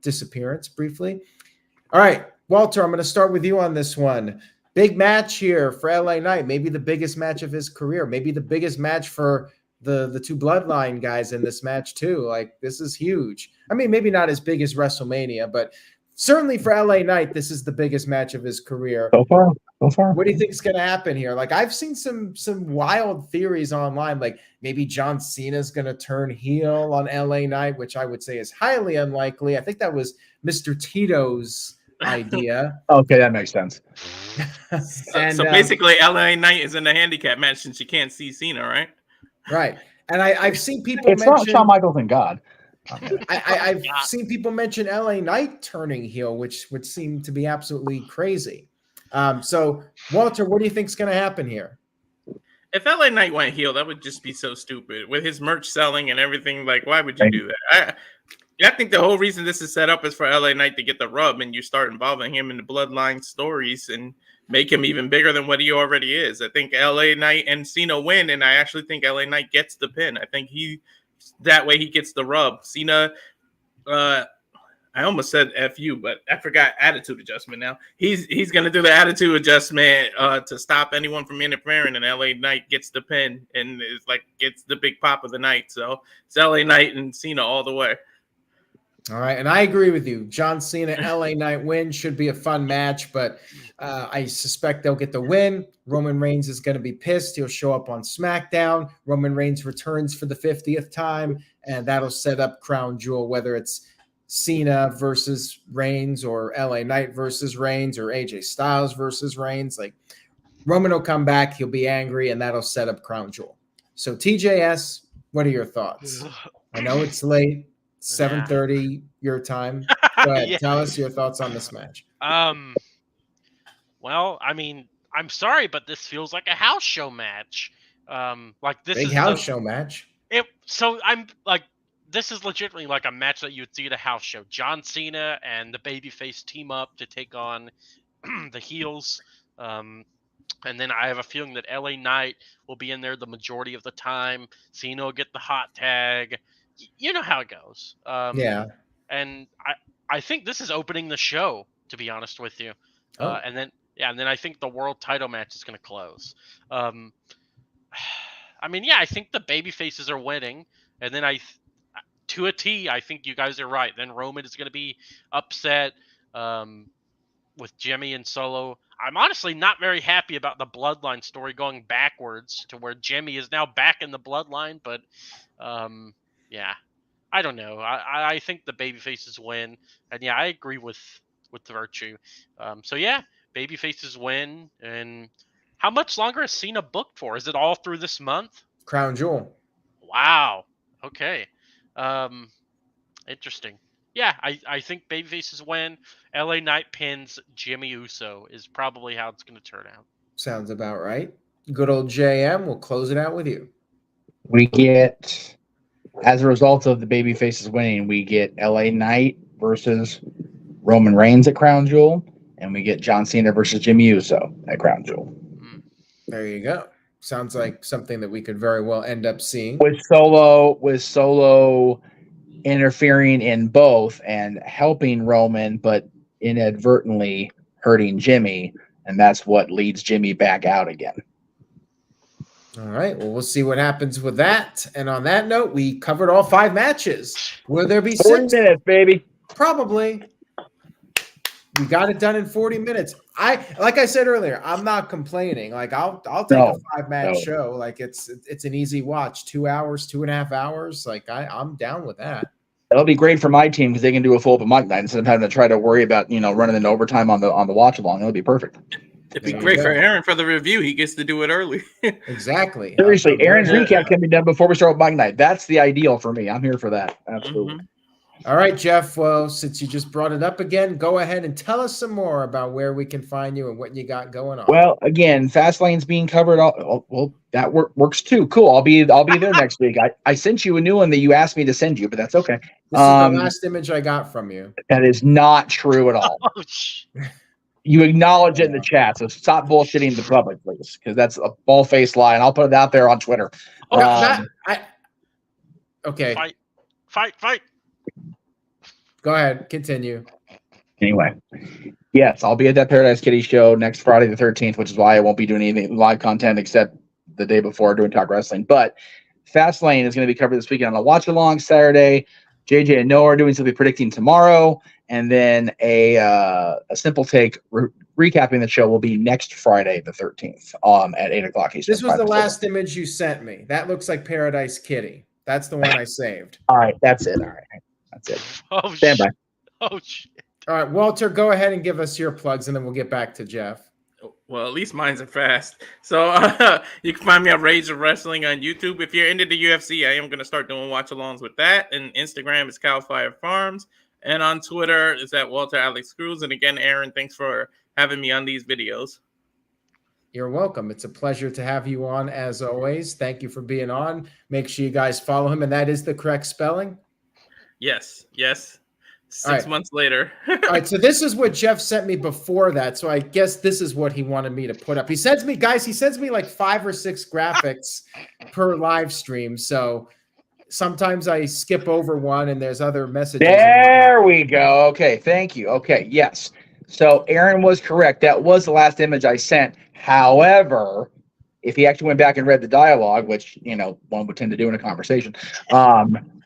disappearance briefly. All right, Walter, I'm going to start with you on this one. Big match here for LA Knight, maybe the biggest match of his career, maybe the biggest match for the two Bloodline guys in this match too. Like, this is huge. I mean, maybe not as big as WrestleMania, but certainly for LA Knight, this is the biggest match of his career.
So far.
What do you think is going to happen here? Like, I've seen some wild theories online, like maybe John Cena's going to turn heel on LA Knight, which I would say is highly unlikely. I think that was Mr. Tito's idea.
Okay, that makes sense.
So basically, LA Knight is in the handicap match since you can't see Cena, right?
Right. And I've seen people
it's not Shawn Michaels and God.
I've seen people mention LA Knight turning heel, which would seem to be absolutely crazy. So, Walter, what do you think is going to happen here?
If LA Knight went heel, that would just be so stupid. With his merch selling and everything, like, why would you do that? I think the whole reason this is set up is for LA Knight to get the rub, and you start involving him in the Bloodline stories and make him even bigger than what he already is. I think LA Knight and Cena win, and I actually think LA Knight gets the pin. I think that way he gets the rub. Cena, I almost said FU, but I forgot attitude adjustment now. He's going to do the attitude adjustment to stop anyone from interfering, and LA Knight gets the pin and is like gets the big pop of the night. So it's LA Knight and Cena all the way.
All right, and I agree with you. John Cena, LA Knight win should be a fun match, but I suspect they'll get the win. Roman Reigns is going to be pissed. He'll show up on SmackDown. Roman Reigns returns for the 50th time, and that'll set up Crown Jewel, whether it's Cena versus Reigns or LA Knight versus Reigns or AJ Styles versus Reigns. Like, Roman will come back, he'll be angry, and that'll set up Crown Jewel. So TJS, what are your thoughts? I know it's late, 7:30 your time. Go ahead, tell us your thoughts on this match.
Well, I mean, I'm sorry, but this feels like a house show match. Like this
big
is
house show match.
So I'm like, this is legitimately like a match that you would see at a house show. John Cena and the babyface team up to take on the heels. And then I have a feeling that LA Knight will be in there the majority of the time. Cena will get the hot tag. You know how it goes.
Yeah.
And I think this is opening the show, to be honest with you. And then I think the world title match is going to close. I mean, I think the baby faces are winning. And then to a T, I think you guys are right. Then Roman is going to be upset with Jimmy and Solo. I'm honestly not very happy about the Bloodline story going backwards to where Jimmy is now back in the Bloodline. But, I don't know. I think the baby faces win. And, I agree with the Virtue. Baby faces win. And how much longer is Cena booked for? Is it all through this month?
Crown Jewel.
Wow. Okay. Interesting. Yeah, I think babyfaces win. LA Knight pins Jimmy Uso is probably how it's going to turn out.
Sounds about right. Good old JM. We'll close it out with you.
We get, as a result of the babyfaces winning, we get LA Knight versus Roman Reigns at Crown Jewel, and we get John Cena versus Jimmy Uso at Crown Jewel.
There you go. Sounds like something that we could very well end up seeing.
With Solo interfering in both and helping Roman, but inadvertently hurting Jimmy, and that's what leads Jimmy back out again.
All right. Well, we'll see what happens with that. And on that note, we covered all 5 matches. Will there be
40
6?
minutes, baby.
Probably. We got it done in 40 minutes. Like I said earlier, I'm not complaining. Like I'll take a 5-match show. Like it's an easy watch. 2 hours, 2.5 hours. Like I'm down with that.
That'll be great for my team because they can do a full open mic night instead of having to try to worry about running into overtime on the watch along. It'll be perfect.
It'd be great for Aaron for the review. He gets to do it early.
Exactly.
Seriously, Aaron's recap can be done before we start mic night. That's the ideal for me. I'm here for that. Absolutely.
Mm-hmm.
All right, Jeff. Well, since you just brought it up again, go ahead and tell us some more about where we can find you and what you got going on.
Well, again, Fastlane's being covered. Well, that works too. Cool. I'll be there next week. I sent you a new one that you asked me to send you, but that's okay.
This is the last image I got from you.
That is not true at all. You acknowledge it in the chat, so stop bullshitting the public, please, because that's a ball-faced lie, and I'll put it out there on Twitter.
Okay.
Fight.
Go ahead. Continue.
Anyway, yes, I'll be at that Paradise Kitty show next Friday the 13th, which is why I won't be doing any live content except the day before doing Talk Wrestling. But Fastlane is going to be covered this weekend on a watch-along Saturday. JJ and Noah are doing something predicting tomorrow, and then a simple take recapping the show will be next Friday the 13th at 8 o'clock Eastern.
This was the last image you sent me. That looks like Paradise Kitty. That's the one I saved.
All right, that's it. All right, that's it.
Oh,
stand by.
Oh, shit.
All right, Walter, go ahead and give us your plugs, and then we'll get back to Jeff.
Well, at least mine's are fast. So you can find me on Rage of Wrestling on YouTube. If you're into the UFC, I am going to start doing watch-alongs with that. And Instagram is Cowfire Farms. And on Twitter is at Walter Alex Cruz. And again, Aaron, thanks for having me on these videos.
You're welcome. It's a pleasure to have you on, as always. Thank you for being on. Make sure you guys follow him, and that is the correct spelling?
Yes. 6 months later.
All right, so this is what Jeff sent me before that, so I guess this is what he wanted me to put up. He sends me like 5 or 6 graphics per live stream, so sometimes I skip over one and there's other messages.
There we go. Okay, thank you. Okay, yes. So Aaron was correct. That was the last image I sent. However, if he actually went back and read the dialogue, which, one would tend to do in a conversation,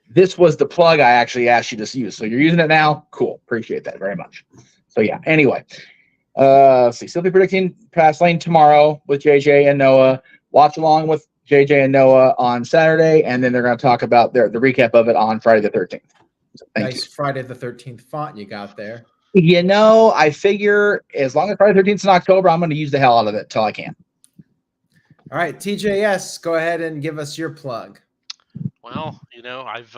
this was the plug I actually asked you to use. So you're using it now? Cool. Appreciate that very much. So yeah, anyway. Let's see. Still be predicting Fastlane tomorrow with JJ and Noah. Watch along with JJ and Noah on Saturday, and then they're going to talk about the recap of it on Friday the 13th. So thank you.
Friday the 13th font you got there.
I figure as long as Friday the 13th is in October, I'm going to use the hell out of it till I can.
All right, TJS, go ahead and give us your plug.
Well, I've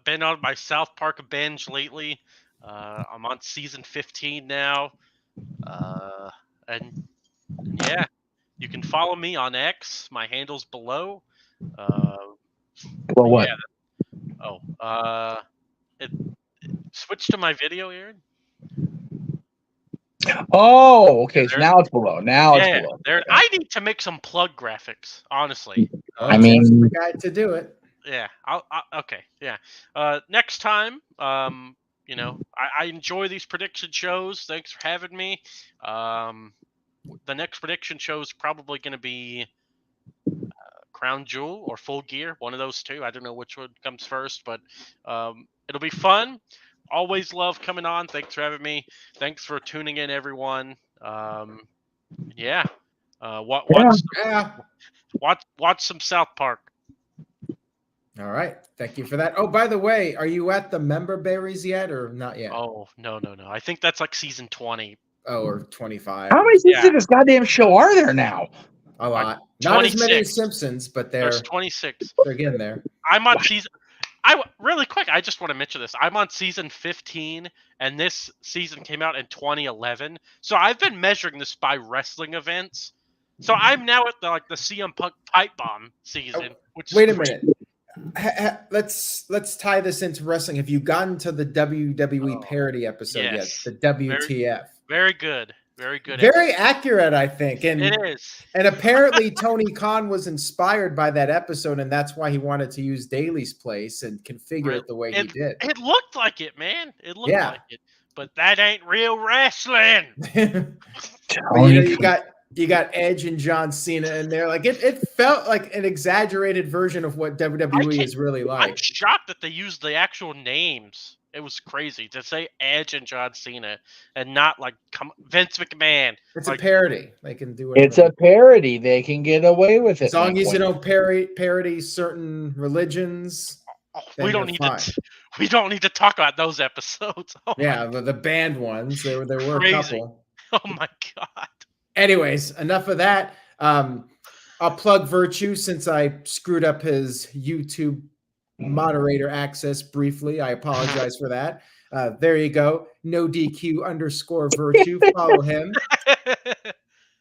been on my South Park binge lately. I'm on season 15 now, and yeah, you can follow me on X. My handle's below.
Or what?
Yeah. Switch to my video, Aaron.
Oh, okay. So now it's below. It's below.
There. I need to make some plug graphics, honestly.
I mean,
the guy to do it.
Yeah. Okay. Yeah. Next time, I enjoy these prediction shows. Thanks for having me. The next prediction show is probably going to be Crown Jewel or Full Gear, one of those two. I don't know which one comes first, but it'll be fun. Always love coming on. Thanks for having me. Thanks for tuning in, everyone. Yeah. Watch some South Park.
All right. Thank you for that. Oh, by the way, are you at the member berries yet or not yet?
Oh, no. I think that's like season 20.
Oh, or 25.
How many seasons of this goddamn show are there now?
A lot.
Not
26. As many as Simpsons, but
there's 26.
They're getting there.
I'm on season. Really quick, I just want to mention this. I'm on season 15, and this season came out in 2011. So I've been measuring this by wrestling events. So I'm now at the CM Punk Pipe Bomb season.
Wait a minute. Let's tie this into wrestling. Have you gotten to the WWE parody episode yet? The WTF.
Very good. Very good.
Very accurate, I think. And
it is.
And apparently Tony Khan was inspired by that episode, and that's why he wanted to use Daly's place and configure it the way he did.
It looked like it, man. It looked like it. But that ain't real wrestling.
But, you got Edge and John Cena in there. Like it felt like an exaggerated version of what WWE is really like.
I'm shocked that they used the actual names. It was crazy to say Edge and John Cena and not like Vince McMahon.
It's a parody. They can do it.
It's a parody. They can get away with it.
As long as you don't parody certain religions.
We don't need to talk about those episodes.
The banned ones. There were
crazy.
a couple.
Oh my god.
Anyways, enough of that. I'll plug Virtue since I screwed up his YouTube moderator access briefly. I apologize for that. There you go. NoDQ_Virtue. Follow him.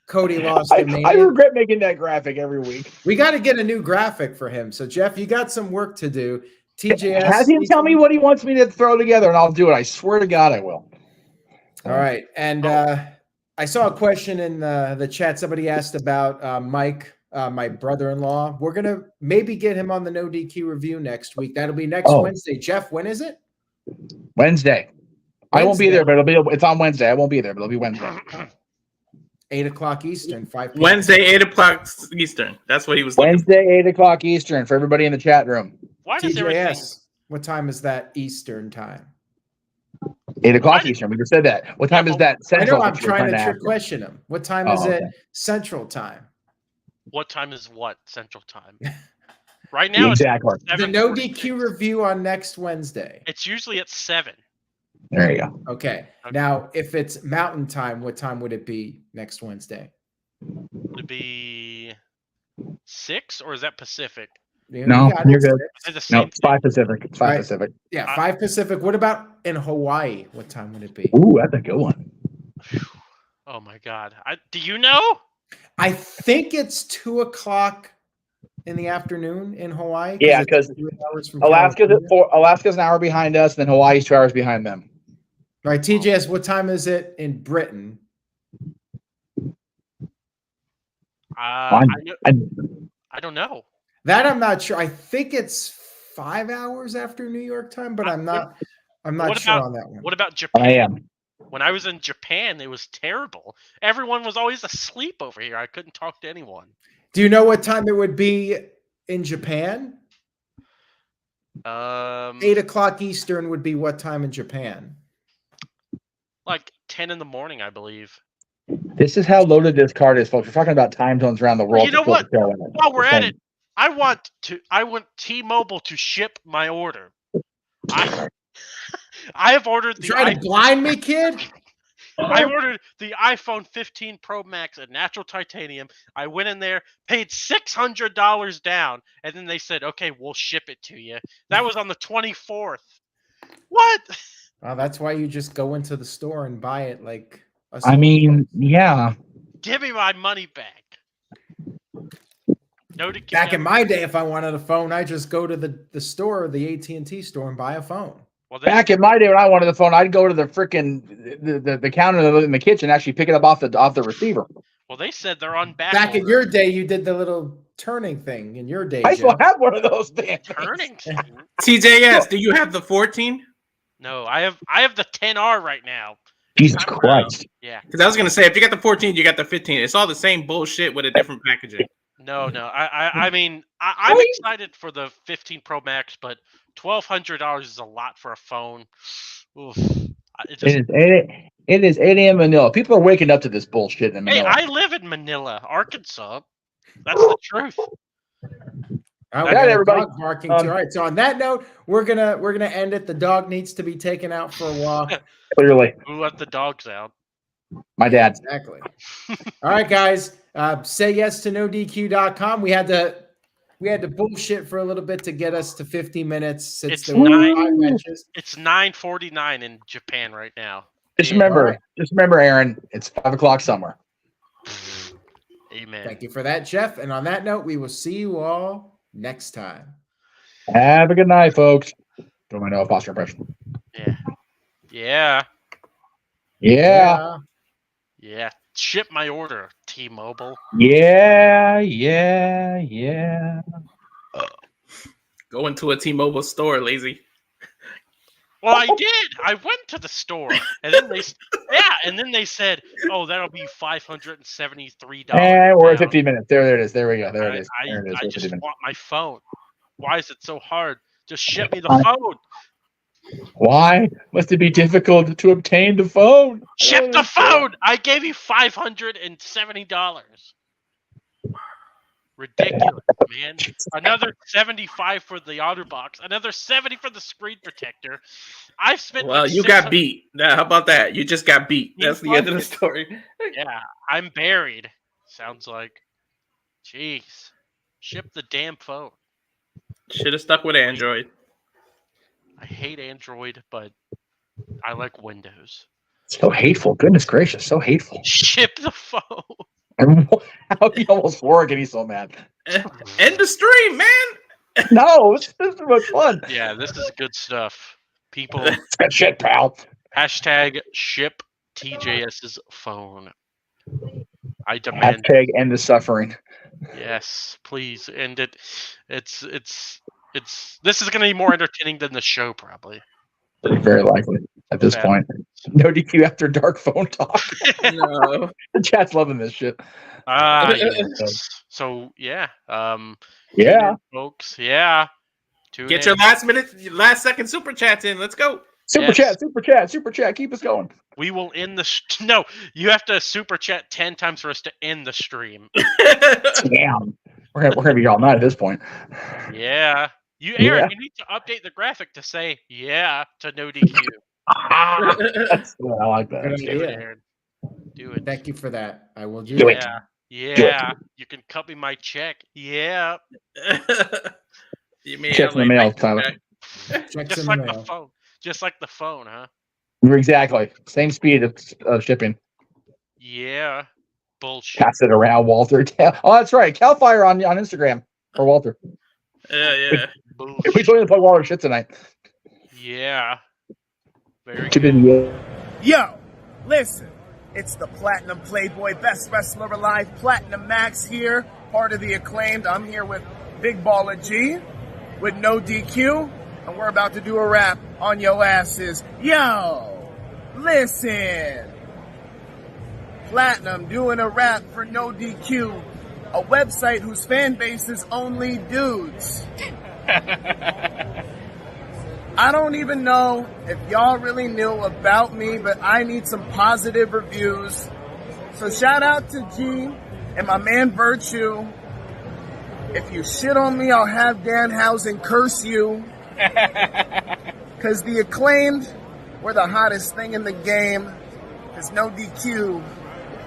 Cody lost.
I regret making that graphic every week.
We got to get a new graphic for him. So Jeff, you got some work to do. TJS.
Have him tell me what he wants me to throw together, and I'll do it. I swear to God, I will.
All right. And I saw a question in the chat. Somebody asked about Mike. My brother-in-law. We're gonna maybe get him on the No DQ review next week. That'll be next Wednesday. Jeff, when is it?
Wednesday. I won't be there, but it's on Wednesday. I won't be there, but it'll be Wednesday.
8:00 Eastern, 5 p.m.
Wednesday, 8:00 Eastern. That's what he was.
Wednesday, 8:00 Eastern for everybody in the chat room.
Why does everything?
What time is that Eastern time?
8:00 Eastern. We just said that. What time is that Central?
I know. I'm trying to trick question him. What time is it Central time?
What time is what Central time? Right now,
exactly.
It's
the No DQ review on next Wednesday.
It's usually at 7.
There you go.
Okay. Now, if it's Mountain Time, what time would it be next Wednesday?
Would it be 6 or is that Pacific?
No, you're good. No, it's 5 Pacific. It's 5 Pacific.
Yeah, 5 Pacific. What about in Hawaii? What time would it be?
Ooh, that's a good one.
Oh my God! Do you know?
I think it's 2:00 in the afternoon in Hawaii.
Yeah, because Alaska's an hour behind us, and then Hawaii's 2 hours behind them.
All right, TJS, what time is it in Britain?
I don't know.
That I'm not sure. I think it's 5 hours after New York time, but I'm not sure on that one.
What about Japan?
I am.
When I was in Japan, it was terrible. Everyone was always asleep over here. I couldn't talk to anyone.
Do you know what time it would be in Japan? 8:00 Eastern would be what time in Japan?
Like 10 in the morning, I believe.
This is how loaded this card is, folks. We're talking about time zones around the world.
You know what? While we're at it, I want T-Mobile to ship my order. I have ordered the.
Trying to blind me, kid?
I ordered the iPhone 15 Pro Max at natural titanium. I went in there, paid $600 down, and then they said, "Okay, we'll ship it to you." That was on the 24th. What?
Well, that's why you just go into the store and buy it. Like,
yeah.
Give me my money back.
Back in my day, if I wanted a phone, I just go to the store, the AT&T store, and buy a phone.
Well,
back in my day, when I wanted the phone, I'd go to the freaking the counter in the kitchen, and actually pick it up off the receiver.
Well, they said they're on back.
Back in your day, you did the little turning thing. In your day,
I still have one of those things.
Turning thing.
TJS, do you have the 14?
No, I have the 10R right now.
Jesus Christ.
Yeah.
Because I was gonna say, if you got the 14, you got the 15. It's all the same bullshit with a different packaging.
No. I mean, I'm excited for the 15 Pro Max, but $1,200 is a lot for a phone. Oof. It
is 8 a.m. Manila. People are waking up to this bullshit in Manila.
Hey, I live in Manila, Arkansas. That's the truth.
All right, everybody. Barking too. All right. So on that note, we're gonna end it. The dog needs to be taken out for a walk.
Clearly.
Who let the dogs out?
My dad.
Exactly. All right, guys. Say yes to NoDQ.com. We had to bullshit for a little bit to get us to 50 minutes.
It's 9:49 in Japan right now.
Just remember, Aaron, it's 5:00 somewhere.
Amen.
Thank you for that, Jeff. And on that note, we will see you all next time.
Have a good night, folks. Do I know a posture impression?
Yeah. Yeah.
Yeah.
Yeah. Ship my order, T-Mobile.
Yeah.
Go into a T-Mobile store, lazy.
Well, I did. I went to the store, and then they said, "Oh, that'll be $573."
And we're at 15 minutes. There it is. There we go. There it is.
I
We're at
just
15 minutes.
want my phone. Why is it so hard? Just ship me the phone.
Why must it be difficult to obtain the phone?
Ship the phone. I gave you $570. Ridiculous, man. Another 75 for the OtterBox. Another 70 for the screen protector. I've spent.
Well, you got beat. Now, how about that? You just got beat. That's the end of the story.
Yeah, I'm buried. Sounds like. Jeez. Ship the damn phone.
Should have stuck with Android.
I hate Android, but I like Windows.
So hateful. Goodness gracious. So hateful.
Ship the phone.
How he almost swore getting so mad.
End the stream, man.
No, this is too much fun.
Yeah, this is good stuff. People.
Good shit, pal.
Hashtag ship TJS's phone. I demand.
Hashtag end the suffering.
Yes, please end it. It's. This is going to be more entertaining than the show, probably.
Very likely at this point. No DQ after dark phone talk.
No.
The chat's loving this shit.
Yes. So yeah.
Yeah.
Folks. Yeah.
Get your last second super chats in. Let's go.
Super chat. Keep us going.
We will end the. No, you have to super chat 10 times for us to end the stream.
Damn. We're gonna be all night at this point.
Yeah. Aaron, you need to update the graphic to say yeah to NoDQ.
I like that.
Do it, Aaron. Do it.
Thank you for that. I will do
Do
it.
it.
Yeah. You can cut me my check. Yeah.
You mean
Checks in the mail, Tyler.
Checks
Just
in
like
the
the
mail.
phone. Just like the phone, huh?
Exactly. Same speed of shipping.
Yeah. Bullshit.
Pass it around, Walter. Oh, that's right. Cal Fire on Instagram for Walter.
Yeah.
Bullshit.
We told you to play Walter shit tonight.
Yeah. Very
Too
good.
busy.
Yo, listen, it's the Platinum Playboy, best wrestler alive, Platinum Max here, part of the Acclaimed. I'm here with Big Bálor G, with NoDQ, and we're about to do a rap on your asses. Yo, listen, Platinum doing a rap for NoDQ, a website whose fan base is only dudes. I don't even know if y'all really knew about me, but I need some positive reviews. So shout out to G and my man Virtue. If you shit on me, I'll have Danhausen curse you. Because the Acclaimed, we're the hottest thing in the game. There's no DQ.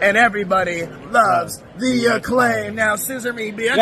And everybody loves the Acclaim. Now scissor me, bitch.